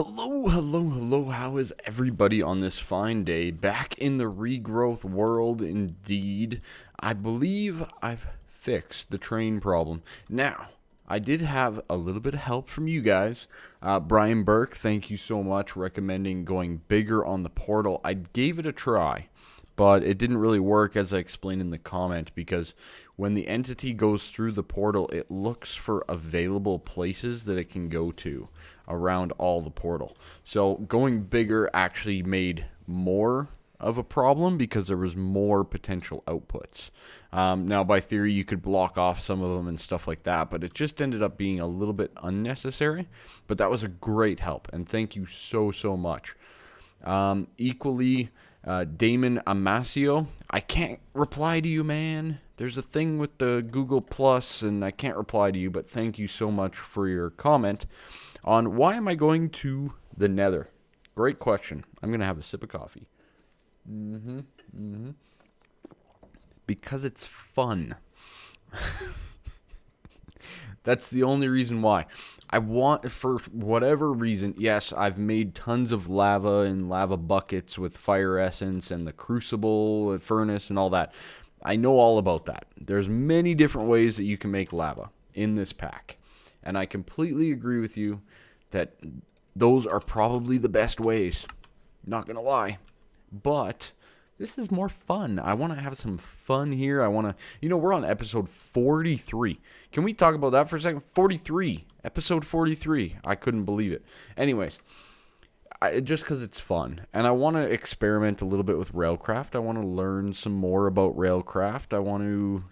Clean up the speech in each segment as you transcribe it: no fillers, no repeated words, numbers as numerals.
Hello, hello, hello. How is everybody on this fine day? Back in the regrowth world, indeed. I believe I've fixed the train problem. Now, I did have a little bit of help from you guys. Brian Burke, thank you so much, recommending going bigger on the portal. I gave it a try, but it didn't really work, as I explained in the comment, because when the entity goes through the portal, it looks for available places that it can go to around all the portal. So going bigger actually made more of a problem because there was more potential outputs. Now, by theory, you could block off some of them and stuff like that, but it just ended up being a little bit unnecessary. But that was a great help, and thank you so, so much. Equally, Damon Amasio, I can't reply to you, man. There's a thing with the Google Plus, and I can't reply to you, but thank you so much for your comment on why am I going to the Nether. Great question. I'm going to have a sip of coffee. Because it's fun. That's the only reason why. I want, for whatever reason, yes, I've made tons of lava and lava buckets with fire essence and the crucible and furnace and all that. I know all about that. There's many different ways that you can make lava in this pack. And I completely agree with you that those are probably the best ways. Not gonna lie. But this is more fun. I want to have some fun here. I want to, we're on episode 43. Can we talk about that for a second? 43. Episode 43. I couldn't believe it. Anyways, just because it's fun. And I want to experiment a little bit with Railcraft. I want to learn some more about Railcraft. I want to,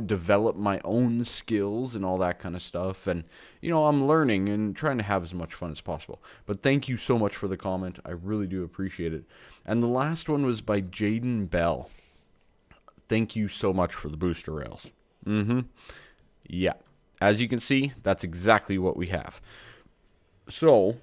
develop my own skills and all that kind of stuff. And, I'm learning and trying to have as much fun as possible. But thank you so much for the comment. I really do appreciate it. And the last one was by Jaden Bell. Thank you so much for the booster rails. Yeah. As you can see, that's exactly what we have. So,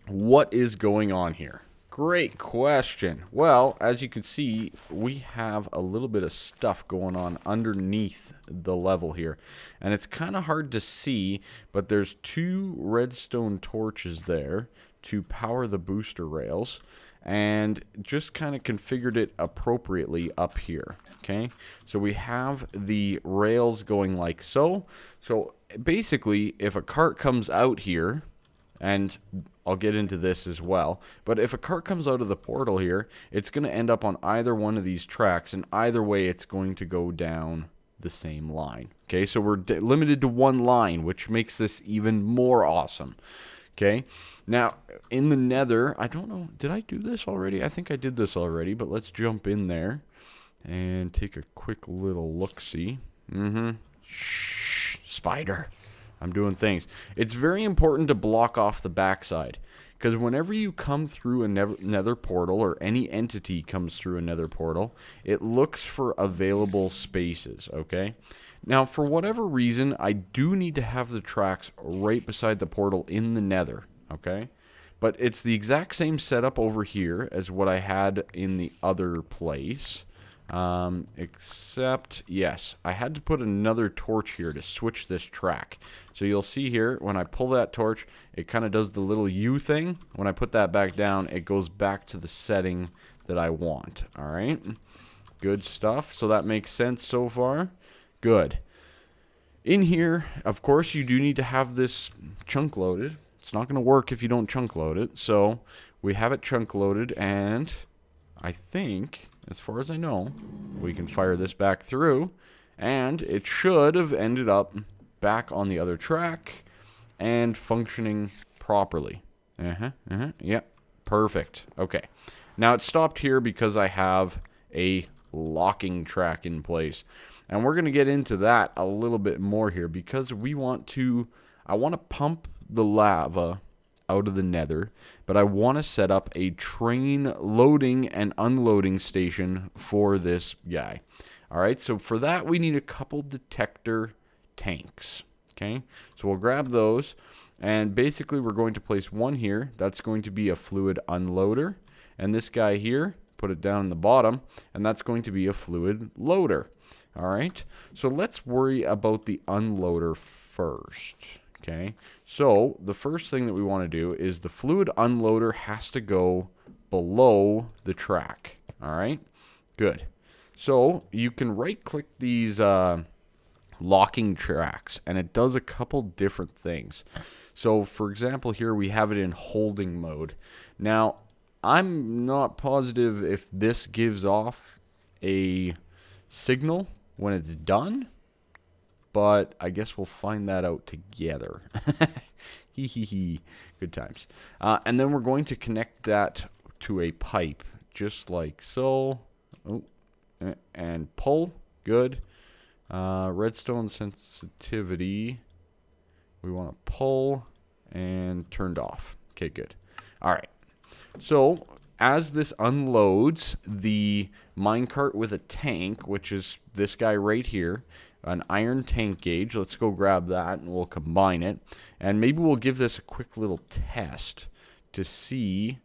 what is going on here? Great question. Well, as you can see, we have a little bit of stuff going on underneath the level here. And it's kind of hard to see, but there's 2 redstone torches there to power the booster rails. And just kind of configured it appropriately up here, okay? So we have the rails going like so. So basically, if a cart comes out here, and I'll get into this as well, but if a cart comes out of the portal here, it's going to end up on either one of these tracks, and either way it's going to go down the same line, okay? So we're limited to one line, which makes this even more awesome. Okay, now in the Nether, I don't know, did I do this already? I think I did this already, but let's jump in there and take a quick little look-see. Shh, spider. I'm doing things. It's very important to block off the backside, because whenever you come through a Nether portal, or any entity comes through a Nether portal, it looks for available spaces, okay? Now, for whatever reason, I do need to have the tracks right beside the portal in the Nether, okay? But it's the exact same setup over here as what I had in the other place. Except, yes, I had to put another torch here to switch this track. So you'll see here, when I pull that torch, it kind of does the little U thing. When I put that back down, it goes back to the setting that I want, all right? Good stuff. So that makes sense so far. Good. In here, of course, you do need to have this chunk loaded. It's not going to work if you don't chunk load it. So we have it chunk loaded, and I think, as far as I know, we can fire this back through, and it should have ended up back on the other track and functioning properly. Yep, perfect. Okay. Now it stopped here because I have a locking track in place. And we're going to get into that a little bit more here, because I want to pump the lava out of the Nether, but I want to set up a train loading and unloading station for this guy. All right, so for that we need a couple detector tanks, okay? So we'll grab those, and basically we're going to place one here. That's going to be a fluid unloader, and this guy here, put it down in the bottom, and that's going to be a fluid loader. All right, so let's worry about the unloader first. Okay, so the first thing that we want to do is the fluid unloader has to go below the track. All right, good. So you can right-click these locking tracks, and it does a couple different things. So, for example, here we have it in holding mode. Now, I'm not positive if this gives off a signal when it's done, but I guess we'll find that out together. Hee hee hee. Good times. And then we're going to connect that to a pipe, just like so. Oh, and pull. Good. Redstone sensitivity. We want to pull and turned off. Okay, good. All right. So as this unloads the minecart with a tank, which is this guy right here, an iron tank gauge. Let's go grab that and we'll combine it. And maybe we'll give this a quick little test to see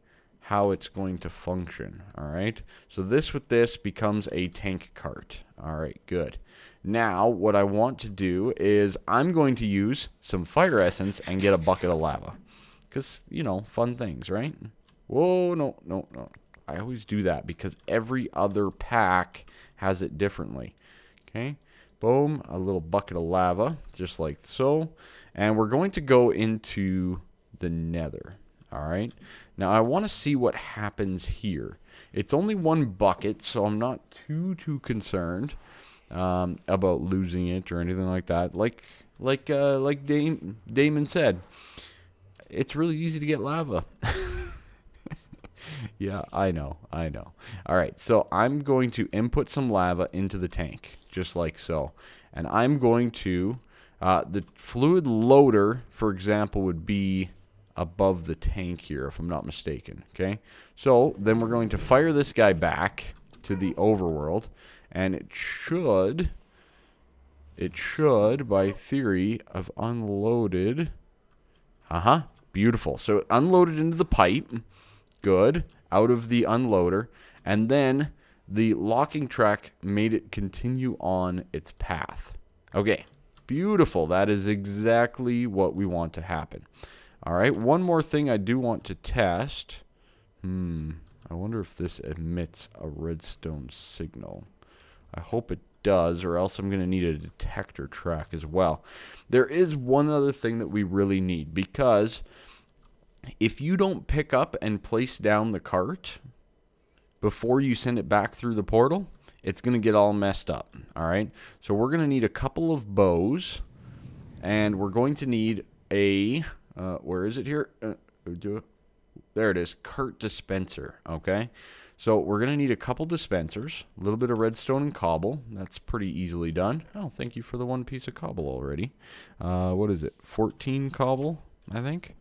how it's going to function. All right. So this with this becomes a tank cart. All right, good. Now what I want to do is I'm going to use some fire essence and get a bucket of lava. Because, you know, fun things, right? Whoa, no. I always do that because every other pack has it differently. Okay. Boom, a little bucket of lava, just like so. And we're going to go into the Nether. All right. Now I want to see what happens here. It's only one bucket, so I'm not too concerned about losing it or anything like that. Like Damon said, it's really easy to get lava. Yeah, I know. All right, so I'm going to input some lava into the tank, just like so. And I'm going to, the fluid loader, for example, would be above the tank here, if I'm not mistaken, okay? So then we're going to fire this guy back to the overworld, and it should, by theory, have unloaded. Beautiful. So it unloaded into the pipe. Good. Out of the unloader. And then the locking track made it continue on its path. Okay. Beautiful. That is exactly what we want to happen. All right. One more thing I do want to test. I wonder if this emits a redstone signal. I hope it does, or else I'm going to need a detector track as well. There is one other thing that we really need, because if you don't pick up and place down the cart before you send it back through the portal, it's going to get all messed up. All right. So we're going to need a couple of bows, and we're going to need a, where is it here? There it is, cart dispenser. Okay. So we're going to need a couple dispensers, a little bit of redstone and cobble. That's pretty easily done. Oh, thank you for the one piece of cobble already. What is it? 14 cobble, I think.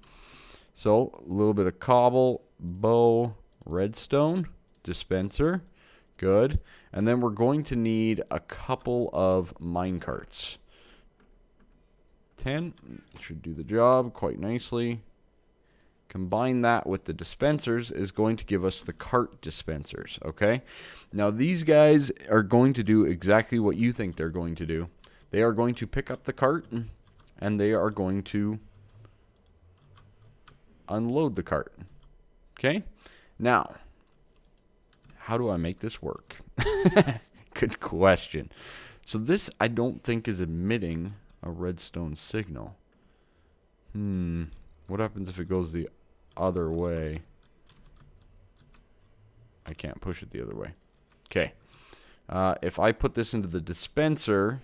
So a little bit of cobble, bow, redstone, dispenser. Good. And then we're going to need a couple of minecarts. 10 should do the job quite nicely. Combine that with the dispensers is going to give us the cart dispensers, okay? Now these guys are going to do exactly what you think they're going to do. They are going to pick up the cart, and they are going to unload the cart, okay? Now, how do I make this work? Good question. So this, I don't think, is emitting a redstone signal. What happens if it goes the other way? I can't push it the other way. Okay. If I put this into the dispenser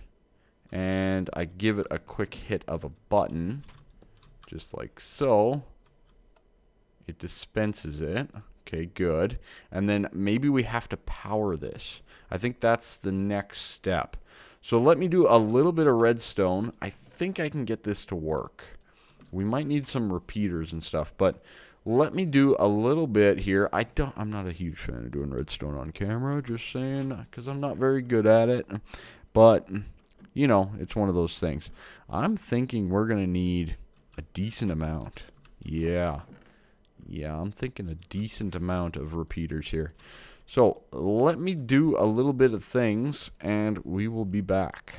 and I give it a quick hit of a button, just like so, it dispenses it. Okay, good. And then maybe we have to power this. I think that's the next step. So let me do a little bit of redstone. I think I can get this to work. We might need some repeaters and stuff, but let me do a little bit here. I'm not a huge fan of doing redstone on camera, just saying, because I'm not very good at it. But, you know, it's one of those things. I'm thinking we're going to need a decent amount. Yeah, I'm thinking a decent amount of repeaters here. So let me do a little bit of things, and we will be back.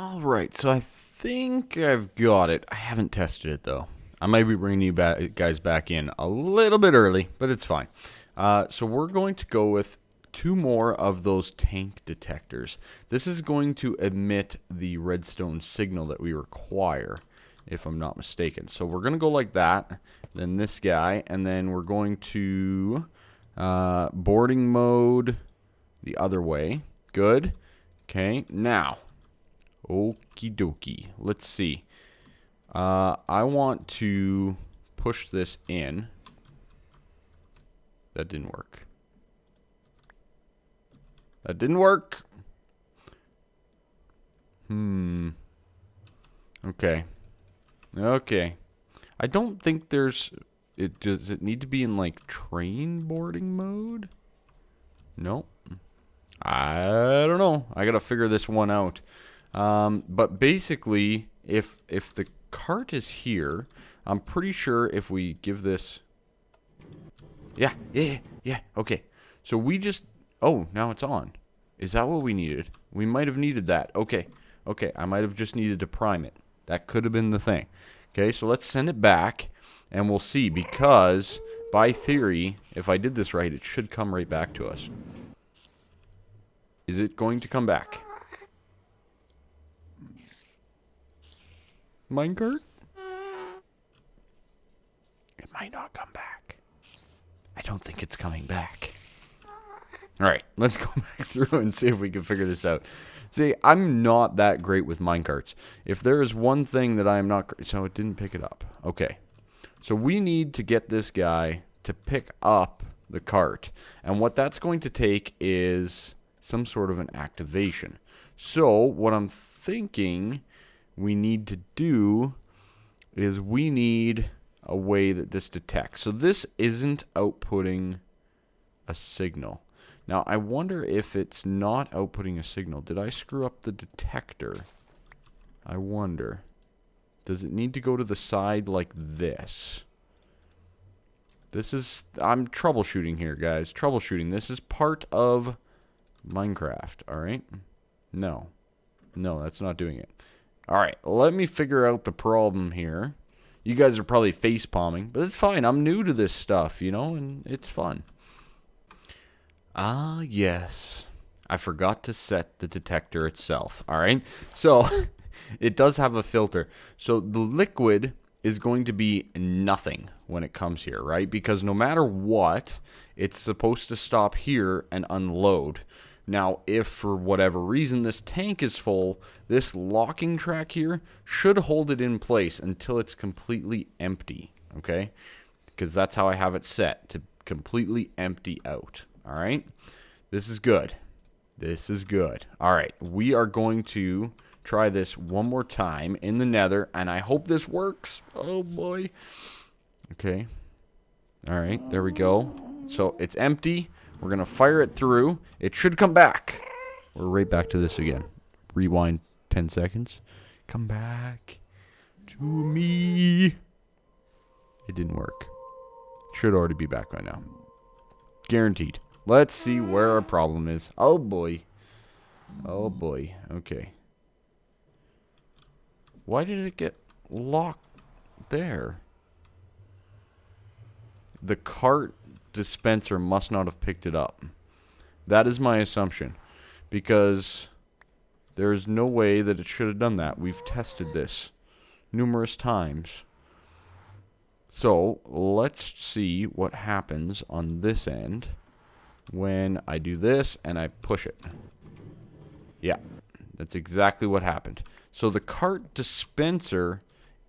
All right, so I think I've got it. I haven't tested it though. I might be bringing you guys back in a little bit early, but it's fine. So we're going to go with 2 more of those tank detectors. This is going to emit the redstone signal that we require, if I'm not mistaken. So we're going to go like that, then this guy, and then we're going to boarding mode the other way. Good. Okay, now, okie dokie. Let's see. I want to push this in. That didn't work. That didn't work. Okay. Okay. I don't think there's... Does it need to be in, like, train boarding mode? Nope. I don't know. I gotta figure this one out. But basically, if the cart is here, I'm pretty sure if we give this... Yeah. Okay. So we just... Oh, now it's on. Is that what we needed? We might have needed that. Okay. I might have just needed to prime it. That could have been the thing. Okay, so let's send it back, and we'll see, because by theory, if I did this right, it should come right back to us. Is it going to come back? Minecart? It might not come back. I don't think it's coming back. Alright, let's go back through and see if we can figure this out. See, I'm not that great with minecarts. If there is one thing that I am not... So it didn't pick it up. Okay. So we need to get this guy to pick up the cart. And what that's going to take is some sort of an activation. So what I'm thinking we need to do is we need a way that this detects. So this isn't outputting a signal. Now, I wonder if it's not outputting a signal. Did I screw up the detector? I wonder. Does it need to go to the side like this? This is... I'm troubleshooting here, guys. Troubleshooting. This is part of Minecraft, alright? No. No, that's not doing it. Alright, let me figure out the problem here. You guys are probably face palming, but it's fine. I'm new to this stuff, you know, and it's fun. Ah, yes. I forgot to set the detector itself, alright? So, it does have a filter. So, the liquid is going to be nothing when it comes here, right? Because no matter what, it's supposed to stop here and unload. Now, if for whatever reason this tank is full, this locking track here should hold it in place until it's completely empty, okay? Because that's how I have it set, to completely empty out. All right, this is good. This is good. All right, we are going to try this one more time in the Nether, and I hope this works. Oh boy. Okay. All right, there we go. So it's empty. We're gonna fire it through. It should come back. We're right back to this again. Rewind 10 seconds. Come back to me. It didn't work. Should already be back by now. Guaranteed. Let's see where our problem is. Oh boy. Oh boy. Okay. Why did it get locked there? The cart dispenser must not have picked it up. That is my assumption. Because there is no way that it should have done that. We've tested this numerous times. So, let's see what happens on this end when I do this and I push it. Yeah, that's exactly what happened. So the cart dispenser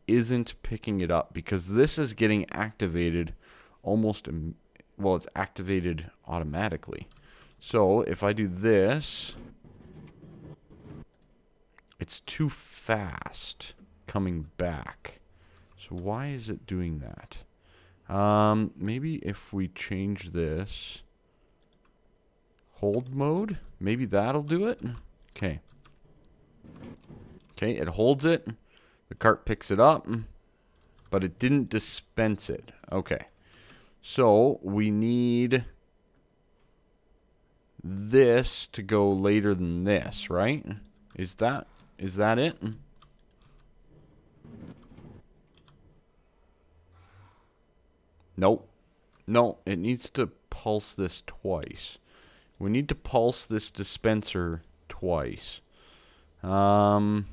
isn't picking it up because this is getting activated almost, well, it's activated automatically. So if I do this, it's too fast coming back. So why is it doing that? Maybe if we change this hold mode, maybe that'll do it. Okay. Okay, it holds it. The cart picks it up, but it didn't dispense it. Okay. So we need this to go later than this, right? Is that Is that it? Nope. No, it needs to pulse this twice. We need to pulse this dispenser twice. Let's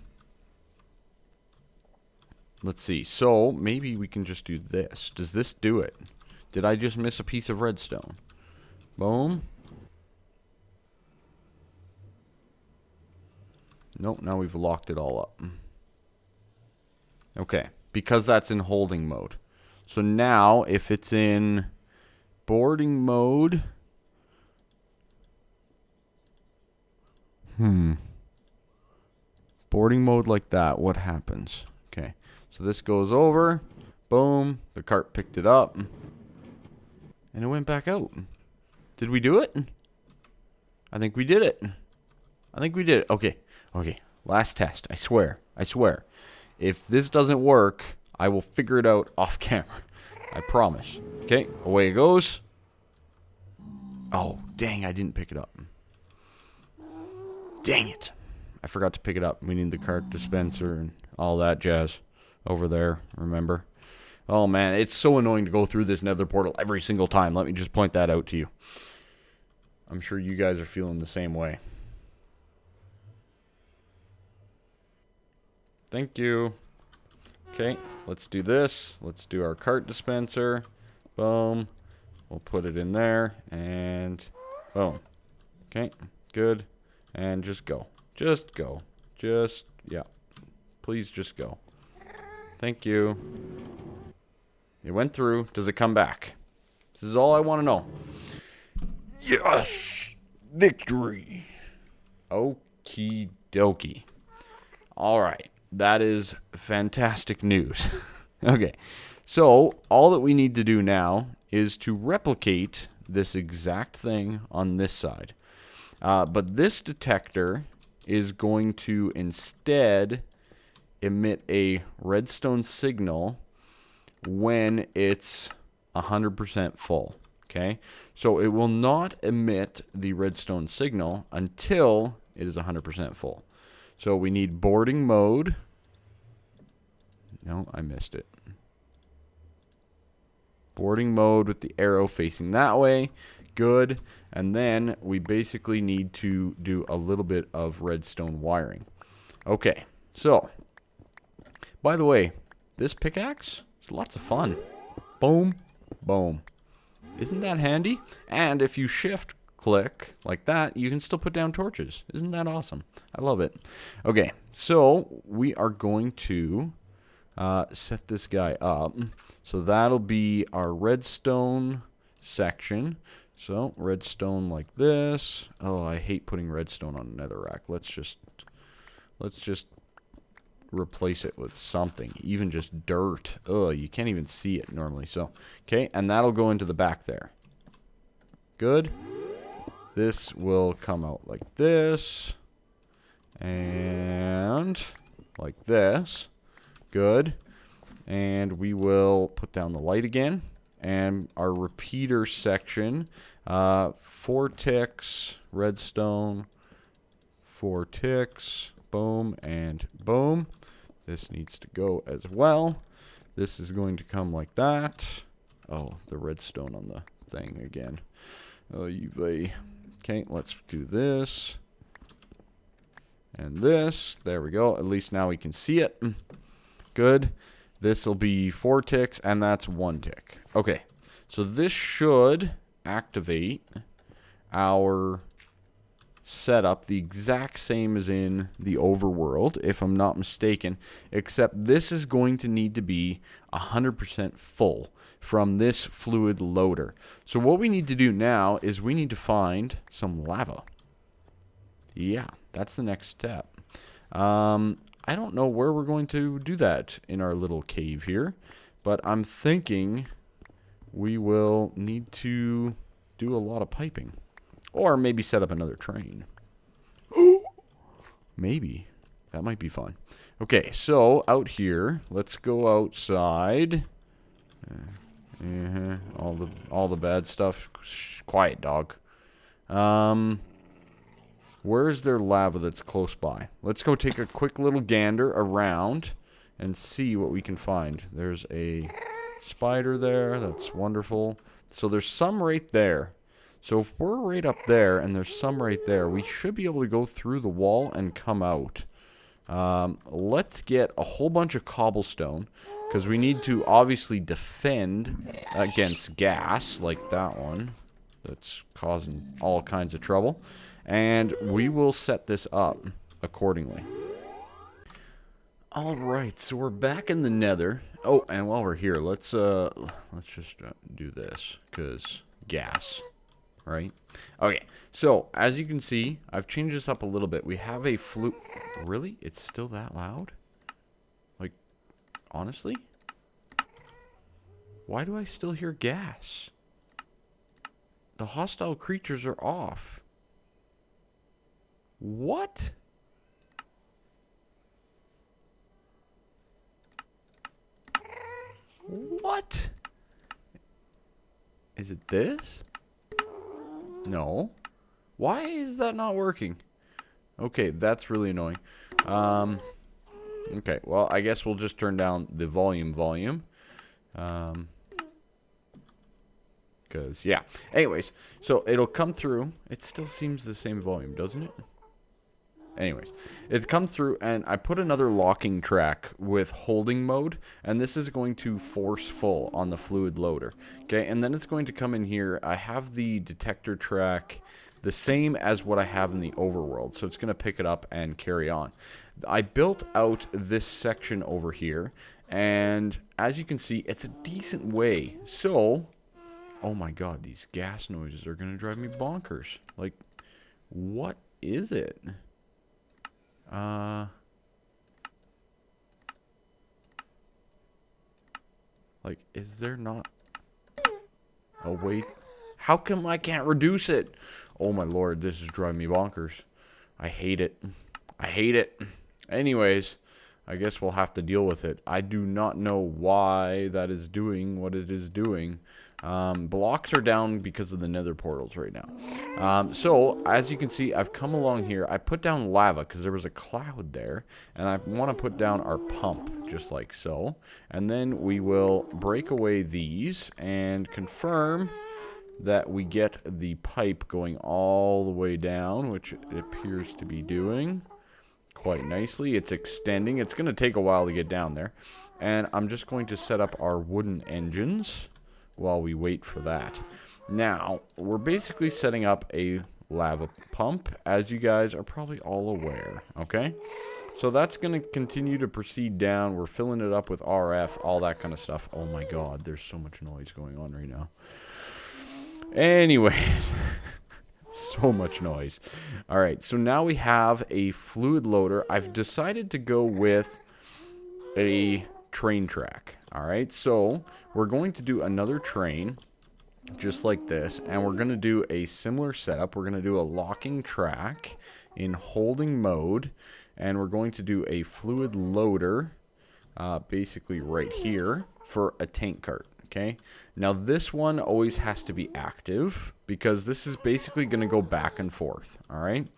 see. So, maybe we can just do this. Does this do it? Did I just miss a piece of redstone? Boom. Nope, now we've locked it all up. Okay, because that's in holding mode. So now, if it's in boarding mode... Boarding mode like that, what happens? Okay, so this goes over. Boom, the cart picked it up. And it went back out. Did we do it? I think we did it. I think we did it. Okay, okay, last test. I swear. I swear. If this doesn't work, I will figure it out off camera. I promise. Okay, away it goes. Oh, dang, I didn't pick it up. Dang it. I forgot to pick it up. We need the cart dispenser and all that jazz over there, remember? Oh, man, it's so annoying to go through this nether portal every single time. Let me just point that out to you. I'm sure you guys are feeling the same way. Thank you. Okay, let's do this. Let's do our cart dispenser. Boom. We'll put it in there. And boom. Okay, good. And just go. Just go. Just, yeah. Please just go. Thank you. It went through. Does it come back? This is all I want to know. Yes! Victory! Okie dokie. Alright. That is fantastic news. Okay. So, all that we need to do now is to replicate this exact thing on this side. But this detector is going to instead emit a redstone signal when it's 100% full. Okay? So it will not emit the redstone signal until it is 100% full. So we need boarding mode. No, I missed it. Boarding mode with the arrow facing that way. Good. And then we basically need to do a little bit of redstone wiring. Okay, so by the way, this pickaxe is lots of fun. Boom, boom. Isn't that handy? And if you shift click like that, you can still put down torches. Isn't that awesome? I love it. Okay, so we are going to set this guy up. So that'll be our redstone section. So, redstone like this. Oh, I hate putting redstone on a netherrack. Let's just replace it with something. Even just dirt. Oh, you can't even see it normally. So, okay, and that'll go into the back there. Good. This will come out like this. And like this. Good. And we will put down the light again. And our repeater section, 4 ticks, redstone, 4 ticks, boom, and boom. This needs to go as well. This is going to come like that. Oh, the redstone on the thing again. Oh, okay, let's do this. And this. There we go. At least now we can see it. Good. This will be 4 ticks, and that's 1 tick. Okay, so this should activate our setup the exact same as in the overworld, if I'm not mistaken, except this is going to need to be 100% full from this fluid loader. So what we need to do now is we need to find some lava. Yeah, that's the next step. I don't know where we're going to do that in our little cave here, but I'm thinking we will need to do a lot of piping. Or maybe set up another train. Maybe. That might be fun. Okay, so out here, let's go outside. All the bad stuff. Shh, quiet, dog. Where is there lava that's close by? Let's go take a quick little gander around and see what we can find. There's a spider there. That's wonderful. So there's some right there. So if we're right up there and there's some right there, we should be able to go through the wall and come out. Let's get a whole bunch of cobblestone, because we need to obviously defend against gas like that one that's causing all kinds of trouble. And we will set this up accordingly. Alright, so we're back in the Nether. Oh, and while we're here, let's just do this, because gas, right? Okay, so as you can see, I've changed this up a little bit. We have a flute. Really? It's still that loud? Like, honestly? Why do I still hear gas? The hostile creatures are off. What? What? Is it this? No. Why is that not working? Okay, that's really annoying. Okay, well, I guess we'll just turn down the volume. Because, yeah. Anyways, so it'll come through. It still seems the same volume, doesn't it? Anyways, it's come through, and I put another locking track with holding mode, and this is going to force full on the fluid loader. Okay, and then it's going to come in here. I have the detector track the same as what I have in the overworld, so it's going to pick it up and carry on. I built out this section over here, and as you can see, it's a decent way. So, oh my god, these gas noises are going to drive me bonkers. Like, what is it? Like, is there not a way? How come I can't reduce it? Oh my lord, this is driving me bonkers. I hate it. I hate it. Anyways, I guess we'll have to deal with it. I do not know why that is doing what it is doing. Blocks are down because of the nether portals right now. So, as you can see, I've come along here. I put down lava because there was a cloud there. And I want to put down our pump, just like so. And then we will break away these and confirm that we get the pipe going all the way down, which it appears to be doing quite nicely. It's extending. It's going to take a while to get down there. And I'm just going to set up our wooden engines while we wait for that. Now, we're basically setting up a lava pump, as you guys are probably all aware, okay? So that's going to continue to proceed down. We're filling it up with RF, all that kind of stuff. Oh my god, there's so much noise going on right now. Anyway, so much noise. Alright, so now we have a fluid loader. I've decided to go with a train track. Alright, so we're going to do another train just like this, and we're going to do a similar setup. We're going to do a locking track in holding mode, and we're going to do a fluid loader basically right here for a tank cart. Okay, now this one always has to be active because this is basically going to go back and forth. Alright,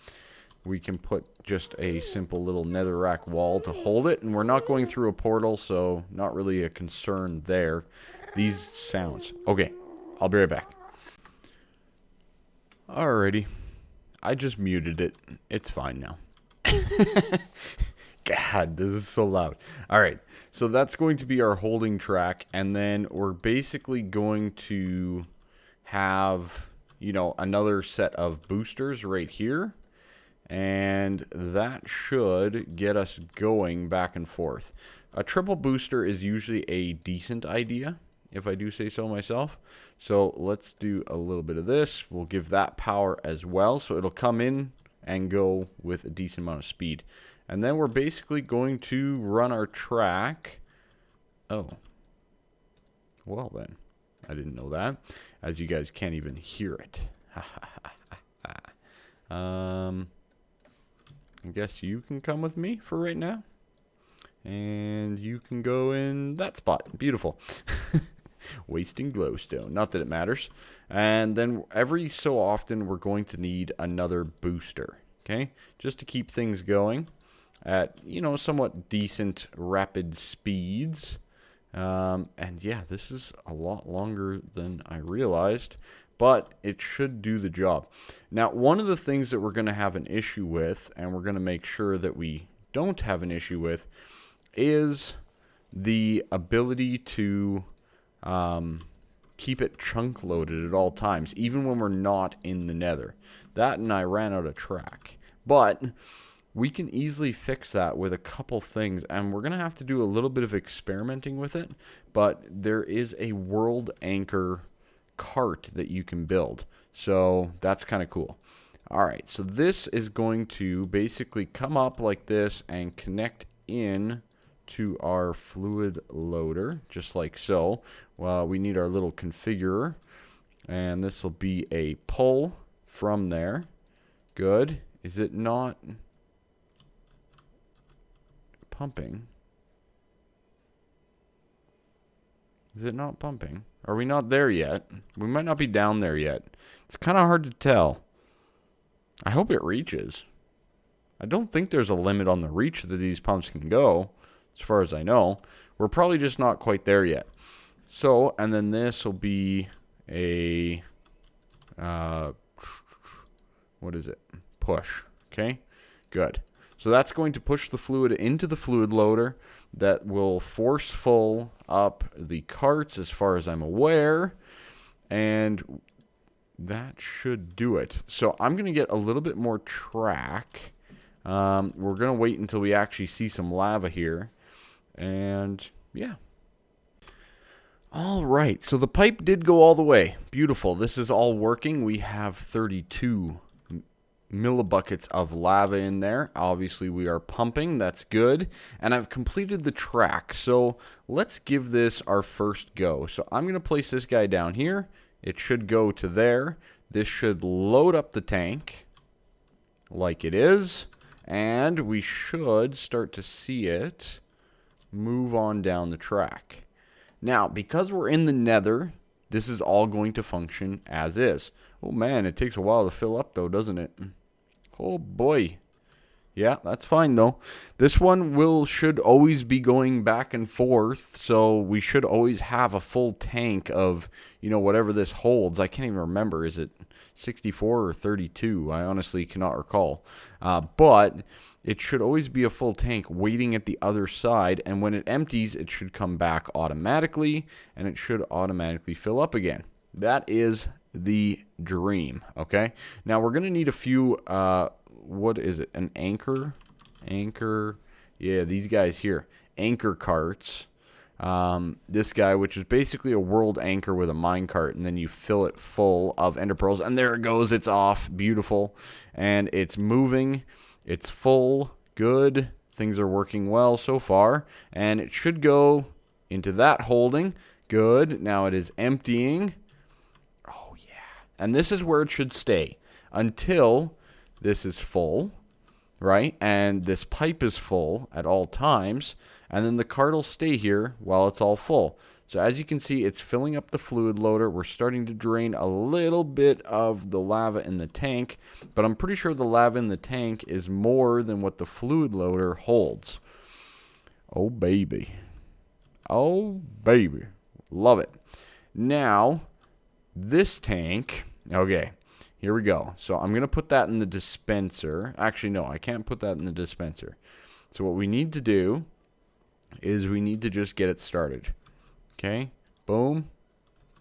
we can put just a simple little netherrack wall to hold it, and we're not going through a portal, so not really a concern there. These sounds. Okay, I'll be right back. Alrighty, I just muted it. It's fine now. God, this is so loud. Alright, so that's going to be our holding track, and then we're basically going to have, you know, another set of boosters right here. And that should get us going back and forth. A triple booster is usually a decent idea, if I do say so myself. So let's do a little bit of this. We'll give that power as well, so it'll come in and go with a decent amount of speed. And then we're basically going to run our track. Oh. Well then. I didn't know that. As you guys can't even hear it. I guess you can come with me for right now. And you can go in that spot. Beautiful. Wasting glowstone. Not that it matters. And then every so often we're going to need another booster. okay? Just to keep things going at, you know, somewhat decent rapid speeds. And yeah, this is a lot longer than I realized, but it should do the job. Now, one of the things that we're going to have an issue with, and we're going to make sure that we don't have an issue with, is the ability to keep it chunk loaded at all times, even when we're not in the Nether. That and I ran out of track. But we can easily fix that with a couple things, and we're going to have to do a little bit of experimenting with it, but there is a world anchor cart that you can build, so that's kind of cool. Alright, so this is going to basically come up like this and connect in to our fluid loader, just like so. Well, we need our little configurer, and this will be a pull from there. Good. Is it not pumping? Is it not pumping? Are we not there yet? We might not be down there yet. It's kind of hard to tell. I hope it reaches. I don't think there's a limit on the reach that these pumps can go, as far as I know. We're probably just not quite there yet. So, and then this will be a, what is it? Push. Okay, good. So that's going to push the fluid into the fluid loader. That will force full up the carts, as far as I'm aware. And that should do it. So I'm going to get a little bit more track. We're going to wait until we actually see some lava here. And yeah. All right, so the pipe did go all the way. Beautiful. This is all working. We have 32 millibuckets of lava in there. Obviously, we are pumping. That's good. And I've completed the track. So let's give this our first go. So I'm going to place this guy down here. It should go to there. This should load up the tank like it is. And we should start to see it move on down the track. Now, because we're in the Nether, this is all going to function as is. Oh man, it takes a while to fill up though, doesn't it? Oh boy. Yeah, that's fine though. This one should always be going back and forth, so we should always have a full tank of, you know, whatever this holds. I can't even remember. Is it 64 or 32? I honestly cannot recall. But it should always be a full tank waiting at the other side, and when it empties, it should come back automatically, and it should automatically fill up again. That is the dream, okay? Now, we're going to need a few, what is it, an anchor? Anchor, yeah, these guys here. Anchor carts. This guy, which is basically a world anchor with a minecart, and then you fill it full of ender pearls, and there it goes, it's off, beautiful, and it's moving. It's full, good, things are working well so far, and it should go into that holding, good, now it is emptying, oh yeah, and this is where it should stay, until this is full, right, and this pipe is full at all times, and then the cart will stay here while it's all full. So as you can see, it's filling up the fluid loader. We're starting to drain a little bit of the lava in the tank, but I'm pretty sure the lava in the tank is more than what the fluid loader holds. Oh, baby. Oh, baby. Love it. Now, this tank, okay, here we go. So I'm going to put that in the dispenser. Actually, no, I can't put that in the dispenser. So what we need to do is we need to just get it started. Okay, boom,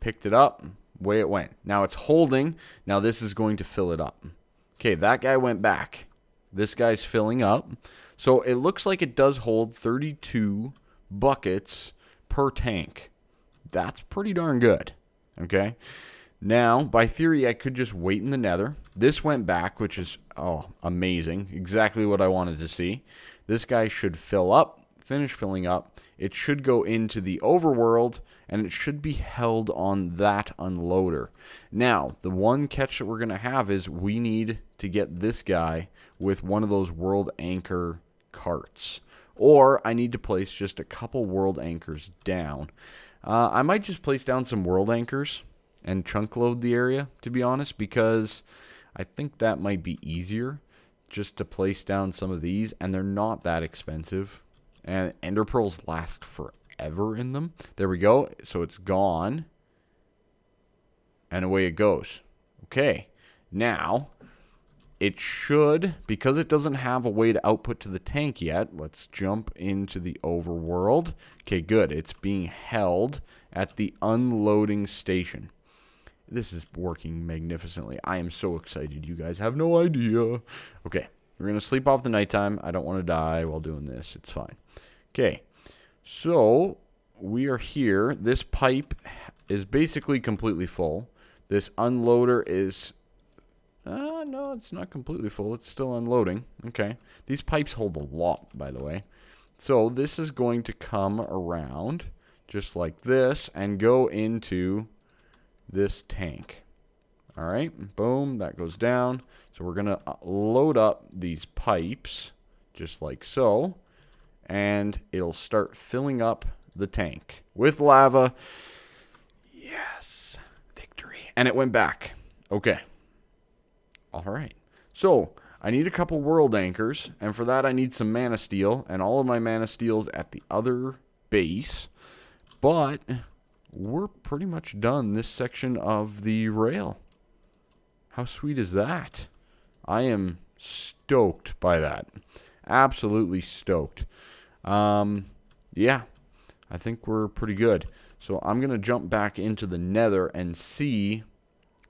picked it up, away it went. Now it's holding, now this is going to fill it up. Okay, that guy went back. This guy's filling up. So it looks like it does hold 32 buckets per tank. That's pretty darn good, okay? Now, by theory, I could just wait in the Nether. This went back, which is, oh, amazing. Exactly what I wanted to see. This guy should fill up, finish filling up. It should go into the overworld, and it should be held on that unloader. Now, the one catch that we're going to have is we need to get this guy with one of those world anchor carts. Or I need to place just a couple world anchors down. I might just place down some world anchors and chunk load the area, to be honest, because I think that might be easier just to place down some of these, and they're not that expensive. And ender pearls last forever in them. There we go. So it's gone. And away it goes. Okay. Now, it should, because it doesn't have a way to output to the tank yet, let's jump into the overworld. Okay, good. It's being held at the unloading station. This is working magnificently. I am so excited. You guys have no idea. Okay, we're going to sleep off the nighttime. I don't want to die while doing this. It's fine. Okay, so we are here. This pipe is basically completely full. This unloader is... no, it's not completely full. It's still unloading. Okay. These pipes hold a lot, by the way. So this is going to come around just like this and go into this tank. All right. Boom. That goes down. So we're going to load up these pipes just like so. And it'll start filling up the tank with lava. Yes. Victory. And it went back. Okay. All right. So, I need a couple world anchors, and for that I need some mana steel, and all of my mana steel's at the other base. But we're pretty much done this section of the rail. How sweet is that? I am stoked by that. Absolutely stoked. Yeah, I think we're pretty good. So I'm going to jump back into the Nether and see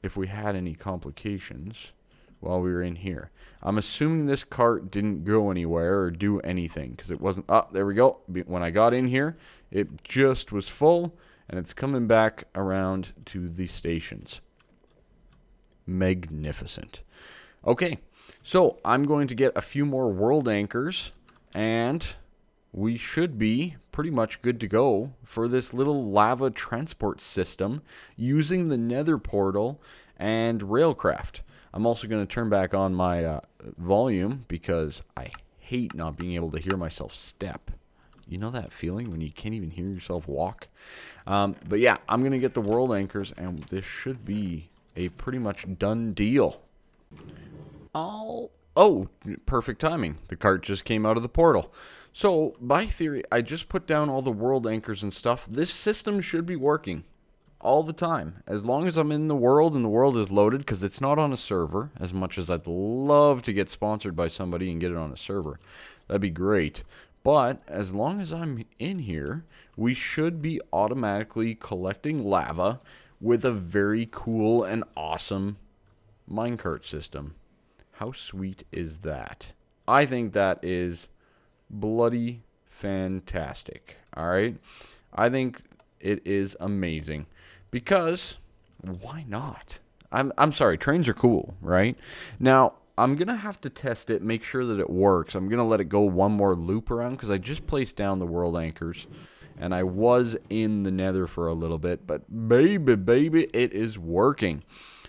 if we had any complications while we were in here. I'm assuming this cart didn't go anywhere or do anything because it wasn't... Oh, there we go. When I got in here, it just was full, and it's coming back around to the stations. Magnificent. Okay, so I'm going to get a few more world anchors, and we should be pretty much good to go for this little lava transport system using the Nether portal and railcraft. I'm also going to turn back on my volume because I hate not being able to hear myself step. You know that feeling when you can't even hear yourself walk? But yeah, I'm going to get the world anchors, and this should be a pretty much done deal. Oh, perfect timing. The cart just came out of the portal. So, by theory, I just put down all the world anchors and stuff. This system should be working all the time. As long as I'm in the world and the world is loaded, because it's not on a server, as much as I'd love to get sponsored by somebody and get it on a server. That'd be great. But as long as I'm in here, we should be automatically collecting lava with a very cool and awesome minecart system. How sweet is that? I think that is bloody fantastic. All right? I think it is amazing. Because why not? I'm sorry, trains are cool, right? Now, I'm going to have to test it, make sure that it works. I'm going to let it go one more loop around because I just placed down the world anchors. And I was in the Nether for a little bit, but baby, it is working.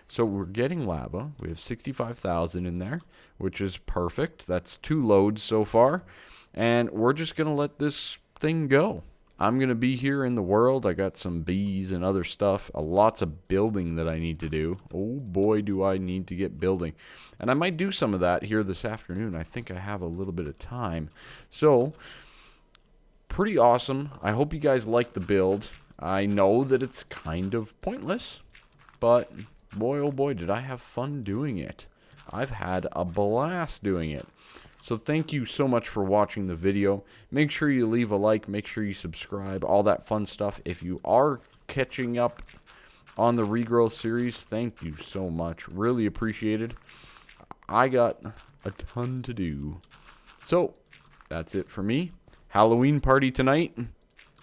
So we're getting lava. We have 65,000 in there, which is perfect. That's 2 loads so far. And we're just going to let this thing go. I'm going to be here in the world. I got some bees and other stuff. Lots of building that I need to do. Oh boy, do I need to get building. And I might do some of that here this afternoon. I think I have a little bit of time. So, pretty awesome. I hope you guys like the build. I know that it's kind of pointless, but boy, oh boy, did I have fun doing it. I've had a blast doing it. So thank you so much for watching the video. Make sure you leave a like, make sure you subscribe, all that fun stuff. If you are catching up on the Regrowth series, thank you so much. Really appreciated. I got a ton to do. So, that's it for me. Halloween party tonight.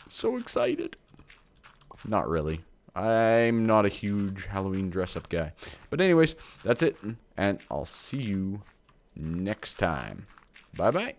So excited. Not really. I'm not a huge Halloween dress-up guy. But anyways, that's it. And I'll see you next time. Bye-bye.